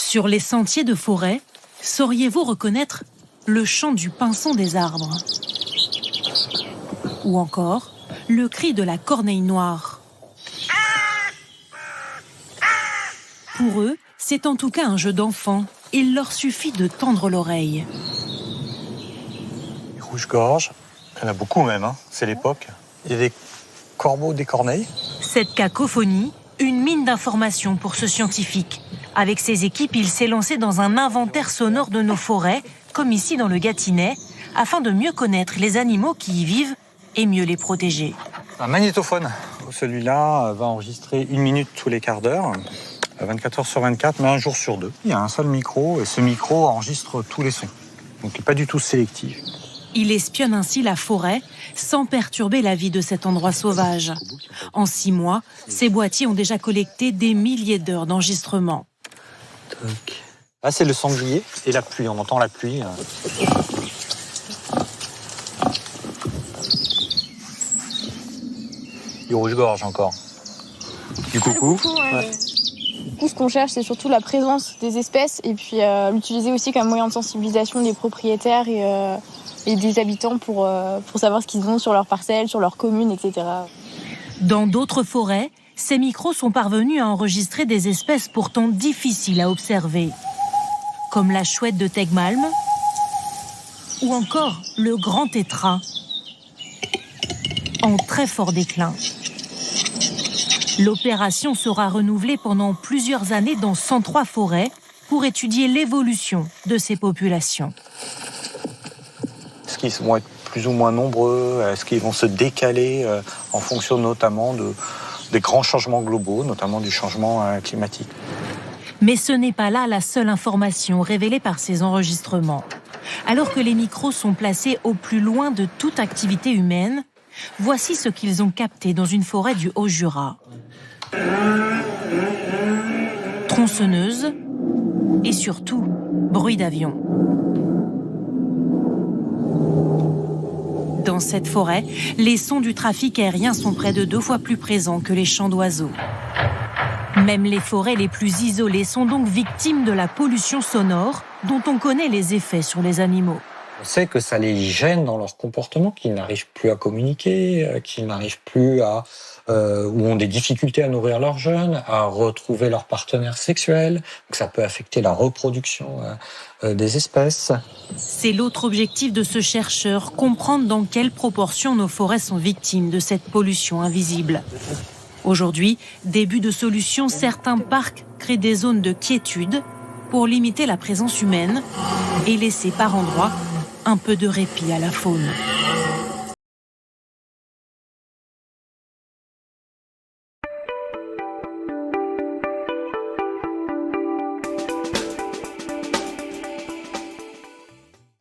Sur les sentiers de forêt, sauriez-vous reconnaître le chant du pinson des arbres? Ou encore le cri de la corneille noire? Pour eux, c'est en tout cas un jeu d'enfant. Il leur suffit de tendre l'oreille. Les rouges-gorges, il y en a beaucoup même, hein. C'est l'époque. Il y a des corbeaux, des corneilles. Cette cacophonie, une mine d'informations pour ce scientifique. Avec ses équipes, il s'est lancé dans un inventaire sonore de nos forêts, comme ici dans le Gâtinais, afin de mieux connaître les animaux qui y vivent et mieux les protéger. Un magnétophone. Celui-là va enregistrer 1 minute tous les quarts d'heure, 24 heures sur 24, mais un jour sur 2. Il y a un seul micro et ce micro enregistre tous les sons. Donc il n'est pas du tout sélectif. Il espionne ainsi la forêt sans perturber la vie de cet endroit sauvage. En 6 mois, ces boîtiers ont déjà collecté des milliers d'heures d'enregistrement. Là, c'est le sanglier et la pluie. On entend la pluie. Du rouge-gorge encore. Du coucou. Ouais. Du coup, ce qu'on cherche, c'est surtout la présence des espèces et puis l'utiliser aussi comme moyen de sensibilisation des propriétaires et des habitants pour savoir ce qu'ils ont sur leurs parcelles, sur leurs communes, etc. Dans d'autres forêts, ces micros sont parvenus à enregistrer des espèces pourtant difficiles à observer, comme la chouette de Tegmalm ou encore le grand tétras, en très fort déclin. L'opération sera renouvelée pendant plusieurs années dans 103 forêts pour étudier l'évolution de ces populations. Est-ce qu'ils vont être plus ou moins nombreux? Est-ce qu'ils vont se décaler en fonction notamment des grands changements globaux, notamment du changement climatique? Mais ce n'est pas là la seule information révélée par ces enregistrements. Alors que les micros sont placés au plus loin de toute activité humaine, voici ce qu'ils ont capté dans une forêt du Haut-Jura. Tronçonneuses et surtout bruit d'avion. Dans cette forêt, les sons du trafic aérien sont près de 2 fois plus présents que les chants d'oiseaux. Même les forêts les plus isolées sont donc victimes de la pollution sonore dont on connaît les effets sur les animaux. On sait que ça les gêne dans leur comportement, qu'ils n'arrivent plus à communiquer, qu'ils n'arrivent plus à... ou ont des difficultés à nourrir leurs jeunes, à retrouver leur partenaire sexuel, que ça peut affecter la reproduction des espèces. C'est l'autre objectif de ce chercheur, comprendre dans quelle proportion nos forêts sont victimes de cette pollution invisible. Aujourd'hui, début de solution, certains parcs créent des zones de quiétude pour limiter la présence humaine et laisser par endroits un peu de répit à la faune.